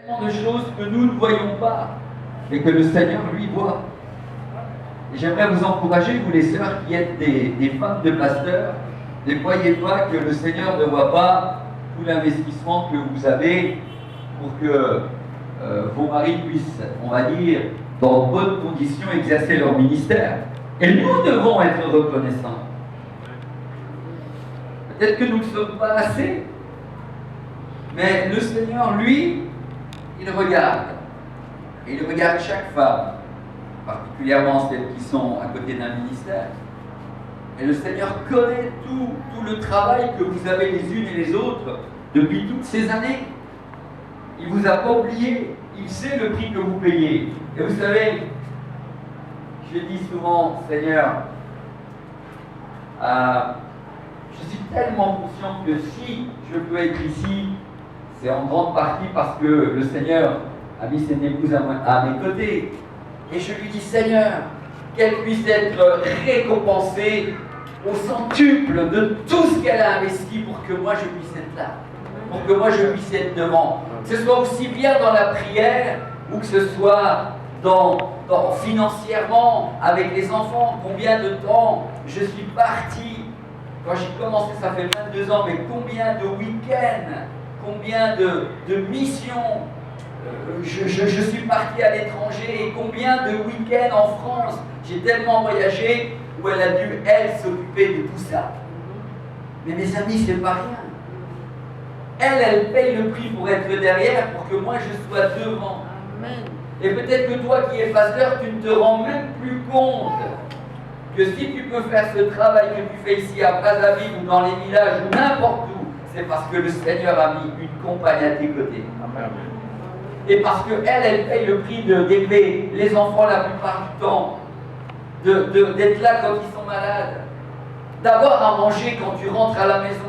de choses que nous ne voyons pas, mais que le Seigneur, lui, voit. Et j'aimerais vous encourager, vous les sœurs qui êtes des femmes de pasteurs, ne croyez pas que le Seigneur ne voit pas tout l'investissement que vous avez pour que vos maris puissent, on va dire, dans de bonnes conditions, exercer leur ministère. Et nous devons être reconnaissants. Peut-être que nous ne sommes pas assez, mais le Seigneur, lui, il regarde. Et il regarde chaque femme, particulièrement celles qui sont à côté d'un ministère. Et le Seigneur connaît tout le travail que vous avez les unes et les autres depuis toutes ces années. Il ne vous a pas oublié. Il sait le prix que vous payez. Et vous savez, je dis souvent, Seigneur, je suis tellement conscient que si je peux être ici, c'est en grande partie parce que le Seigneur a mis son épouse à mes côtés. Et je lui dis, Seigneur, qu'elle puisse être récompensée au centuple de tout ce qu'elle a investi pour que moi je puisse être là, pour que moi je puisse être devant. Que ce soit aussi bien dans la prière ou que ce soit financièrement avec les enfants. Combien de temps je suis parti, quand j'ai commencé, ça fait 22 ans, mais combien de week-ends, combien de missions je suis parti à l'étranger, et combien de week-ends en France j'ai tellement voyagé où elle a dû, elle, s'occuper de tout ça. Mais mes amis, c'est pas rien. Elle paye le prix pour être derrière, pour que moi je sois devant. Amen. Et peut-être que toi qui es pasteur, tu ne te rends même plus compte que si tu peux faire ce travail que tu fais ici à Brazzaville ou dans les villages ou n'importe où, c'est parce que le Seigneur a mis une compagne à tes côtés. Amen. Et parce qu'elle paye le prix d'élever les enfants la plupart du temps, d'être là quand ils sont malades, d'avoir à manger quand tu rentres à la maison.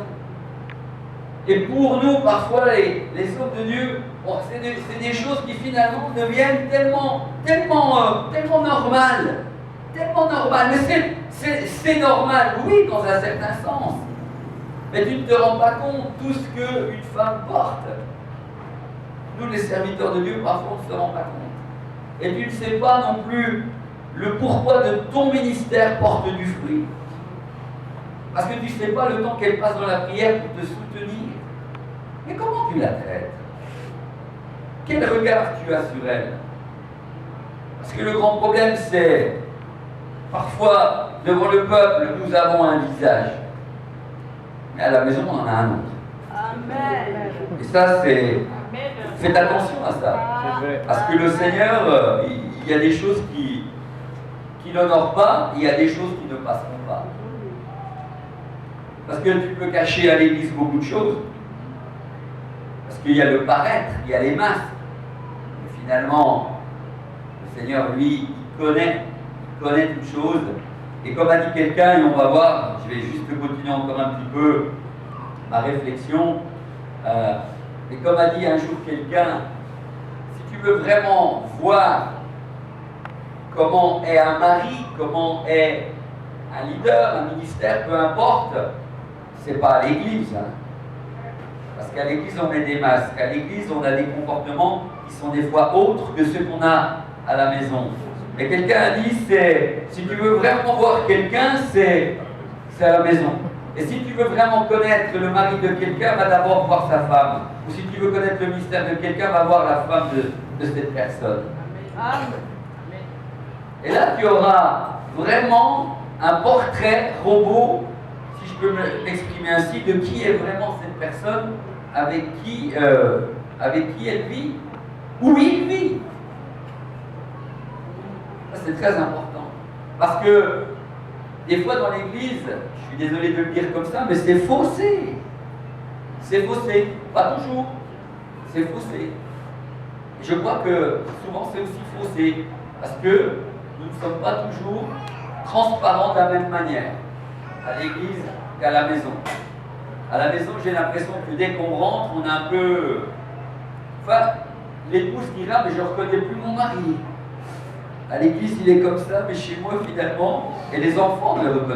Et pour nous, parfois, les hommes de Dieu, bon, c'est des choses qui finalement deviennent tellement normales. Tellement normales. Mais c'est normal, oui, dans un certain sens. Mais tu ne te rends pas compte tout ce qu'une femme porte. Nous, les serviteurs de Dieu, parfois, on ne se rend pas compte. Et tu ne sais pas non plus le pourquoi de ton ministère porte du fruit. Parce que tu ne sais pas le temps qu'elle passe dans la prière pour te soutenir. Mais comment tu la traites? Quel regard tu as sur elle? Parce que le grand problème, c'est parfois, devant le peuple, nous avons un visage. Mais à la maison, on en a un autre. Amen. Et ça, c'est... Faites attention à ça. Parce que le Seigneur, il y a des choses qui n'honorent pas, il y a des choses qui ne passeront pas. Parce que tu peux cacher à l'église beaucoup de choses. Parce qu'il y a le paraître, il y a les masques. Mais finalement, le Seigneur, lui, il connaît toutes choses. Et comme a dit quelqu'un, et on va voir, je vais juste continuer encore un petit peu ma réflexion. Et comme a dit un jour quelqu'un, si tu veux vraiment voir comment est un mari, comment est un leader, un ministère, peu importe, c'est pas à l'église. Hein. Parce qu'à l'église, on met des masques. À l'église, on a des comportements qui sont des fois autres que ceux qu'on a à la maison. Et quelqu'un a dit, si tu veux vraiment voir quelqu'un, c'est à la maison. Et si tu veux vraiment connaître le mari de quelqu'un, va d'abord voir sa femme. Ou si tu veux connaître le mystère de quelqu'un, va voir la femme de cette personne. Amen. Et là, tu auras vraiment un portrait robot, si je peux m'exprimer ainsi, de qui est vraiment cette personne, avec qui elle vit, où il vit. Ça, c'est très important. Parce que des fois dans l'église, je suis désolé de le dire comme ça, mais c'est faussé. C'est faussé. Pas toujours. C'est faussé. Et je crois que souvent c'est aussi faussé. Parce que nous ne sommes pas toujours transparents de la même manière. À l'église qu'à la maison. À la maison, j'ai l'impression que dès qu'on rentre, on a un peu... Enfin, l'épouse dira, mais je ne reconnais plus mon mari. À l'église, il est comme ça, mais chez moi, finalement, et les enfants ne le reconnaissent